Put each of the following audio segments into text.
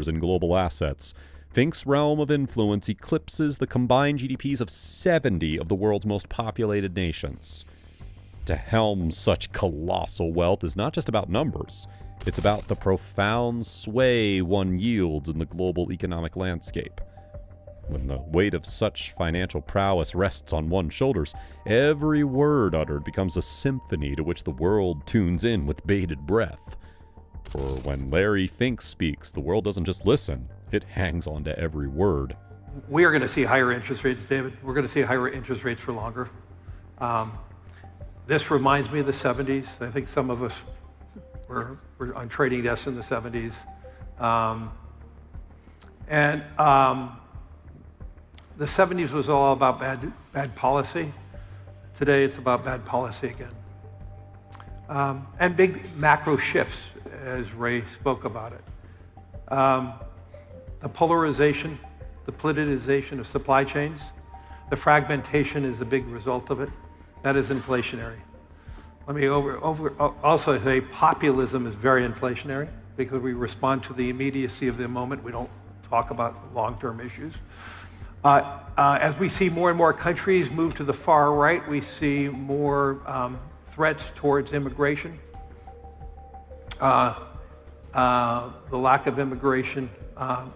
shares in global assets. Fink's realm of influence eclipses the combined GDPs of 70 of the world's most populated nations. To helm such colossal wealth is not just about numbers. It's about the profound sway one yields in the global economic landscape. When the weight of such financial prowess rests on one's shoulders, every word uttered becomes a symphony to which the world tunes in with bated breath. For when Larry Fink speaks, the world doesn't just listen, it hangs on to every word. We are going to see higher interest rates, David. We're going to see higher interest rates for longer. This reminds me of the 70s. I think some of us were on trading desks in the 70s. The 70s was all about bad policy. Today it's about bad policy again. And big macro shifts, as Ray spoke about it. The polarization, the politicization of supply chains, the fragmentation is a big result of it. That is inflationary. Let me also say populism is very inflationary because we respond to the immediacy of the moment. We don't talk about long-term issues. As we see more and more countries move to the far right, we see more threats towards immigration. The lack of immigration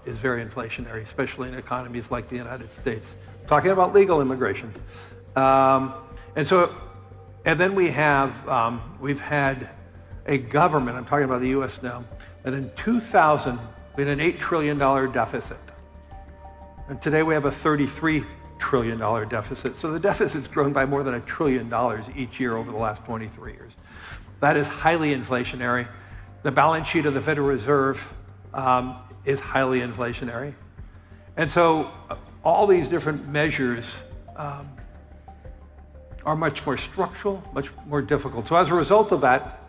is very inflationary, especially in economies like the United States. I'm talking about legal immigration. And then we've had a government, I'm talking about the US now, that in 2000, we had an $8 trillion deficit. And today we have a $33 trillion deficit. So the deficit's grown by more than $1 trillion each year over the last 23 years. That is highly inflationary. The balance sheet of the Federal Reserve is highly inflationary. And so all these different measures are much more structural, much more difficult. So as a result of that,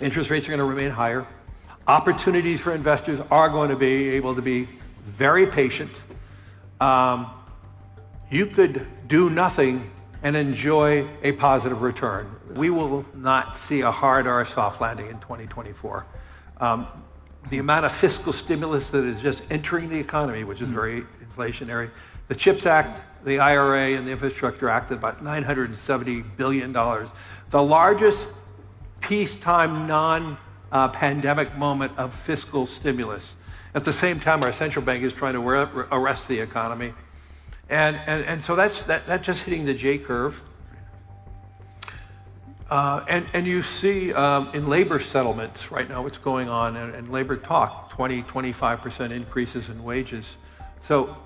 interest rates are going to remain higher. Opportunities for investors are going to be able to be very patient. You could do nothing and enjoy a positive return. We will not see a hard or a soft landing in 2024. The amount of fiscal stimulus that is just entering the economy, which is very inflationary. The CHIPS Act, the IRA, and the Infrastructure Act, about $970 billion. The largest peacetime, non-pandemic moment of fiscal stimulus. At the same time, our central bank is trying to arrest the economy. And so that's just hitting the J curve. And you see in labor settlements right now what's going on, and labor talk, 25% increases in wages. So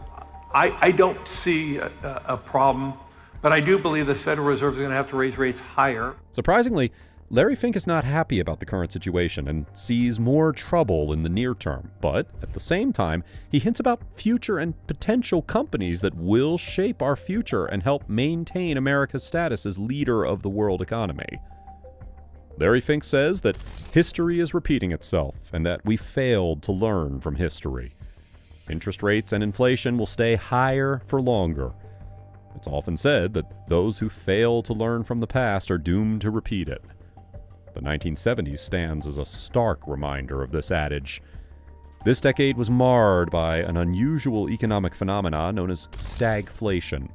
I don't see a problem, but I do believe the Federal Reserve is going to have to raise rates higher. Surprisingly, Larry Fink is not happy about the current situation and sees more trouble in the near term. But at the same time, he hints about future and potential companies that will shape our future and help maintain America's status as leader of the world economy. Larry Fink says that history is repeating itself and that we failed to learn from history. Interest rates and inflation will stay higher for longer. It's often said that those who fail to learn from the past are doomed to repeat it. The 1970s stands as a stark reminder of this adage. This decade was marred by an unusual economic phenomenon known as stagflation.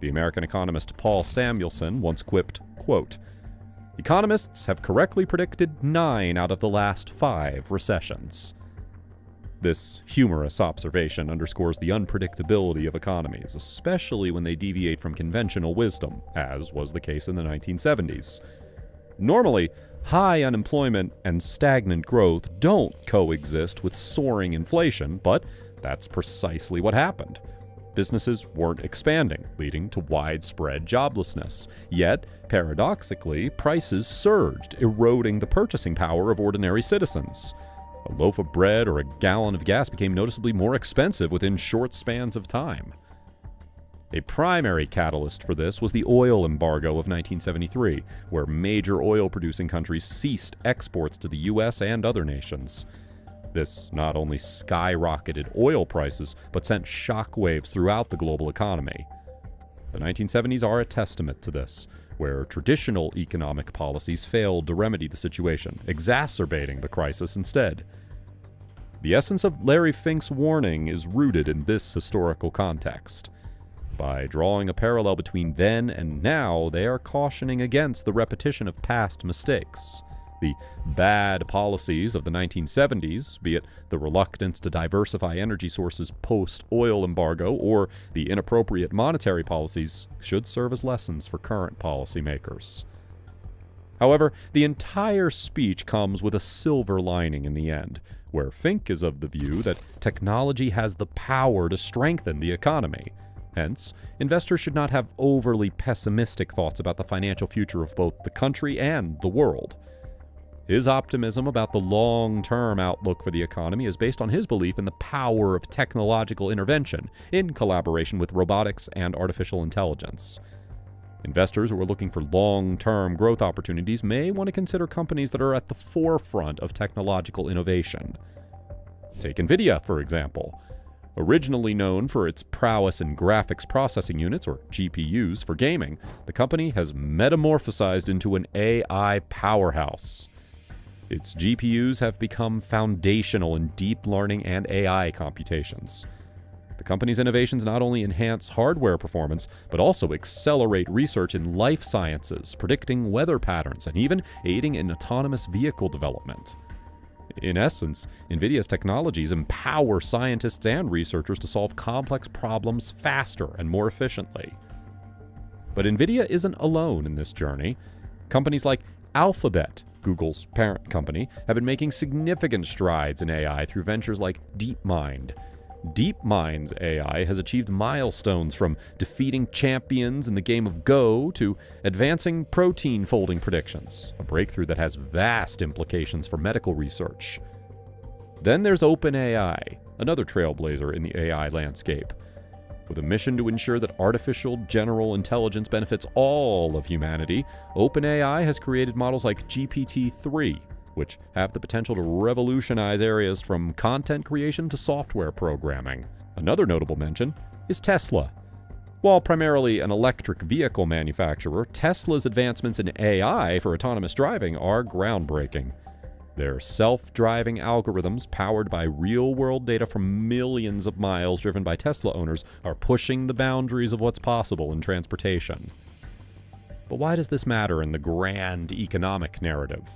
The American economist Paul Samuelson once quipped, quote, "Economists have correctly predicted 9 out of the last 5 recessions." This humorous observation underscores the unpredictability of economies, especially when they deviate from conventional wisdom, as was the case in the 1970s. Normally, high unemployment and stagnant growth don't coexist with soaring inflation, but that's precisely what happened. Businesses weren't expanding, leading to widespread joblessness. Yet, paradoxically, prices surged, eroding the purchasing power of ordinary citizens. A loaf of bread or a gallon of gas became noticeably more expensive within short spans of time. A primary catalyst for this was the oil embargo of 1973, where major oil-producing countries ceased exports to the U.S. and other nations. This not only skyrocketed oil prices, but sent shockwaves throughout the global economy. The 1970s are a testament to this, where traditional economic policies failed to remedy the situation, exacerbating the crisis instead. The essence of Larry Fink's warning is rooted in this historical context. By drawing a parallel between then and now, they are cautioning against the repetition of past mistakes. The bad policies of the 1970s, be it the reluctance to diversify energy sources post-oil embargo or the inappropriate monetary policies, should serve as lessons for current policymakers. However, the entire speech comes with a silver lining in the end, where Fink is of the view that technology has the power to strengthen the economy. Hence, investors should not have overly pessimistic thoughts about the financial future of both the country and the world. His optimism about the long-term outlook for the economy is based on his belief in the power of technological intervention in collaboration with robotics and artificial intelligence. Investors who are looking for long-term growth opportunities may want to consider companies that are at the forefront of technological innovation. Take NVIDIA, for example. Originally known for its prowess in graphics processing units, or GPUs, for gaming, the company has metamorphosized into an AI powerhouse. Its GPUs have become foundational in deep learning and AI computations. The company's innovations not only enhance hardware performance, but also accelerate research in life sciences, predicting weather patterns, and even aiding in autonomous vehicle development. In essence, NVIDIA's technologies empower scientists and researchers to solve complex problems faster and more efficiently. But NVIDIA isn't alone in this journey. Companies like Alphabet, Google's parent company, have been making significant strides in AI through ventures like DeepMind. DeepMind's AI has achieved milestones from defeating champions in the game of Go to advancing protein folding predictions, a breakthrough that has vast implications for medical research. Then there's OpenAI, another trailblazer in the AI landscape. With a mission to ensure that artificial general intelligence benefits all of humanity, OpenAI has created models like GPT-3, which have the potential to revolutionize areas from content creation to software programming. Another notable mention is Tesla. While primarily an electric vehicle manufacturer, Tesla's advancements in AI for autonomous driving are groundbreaking. Their self-driving algorithms, powered by real-world data from millions of miles driven by Tesla owners, are pushing the boundaries of what's possible in transportation. But why does this matter in the grand economic narrative?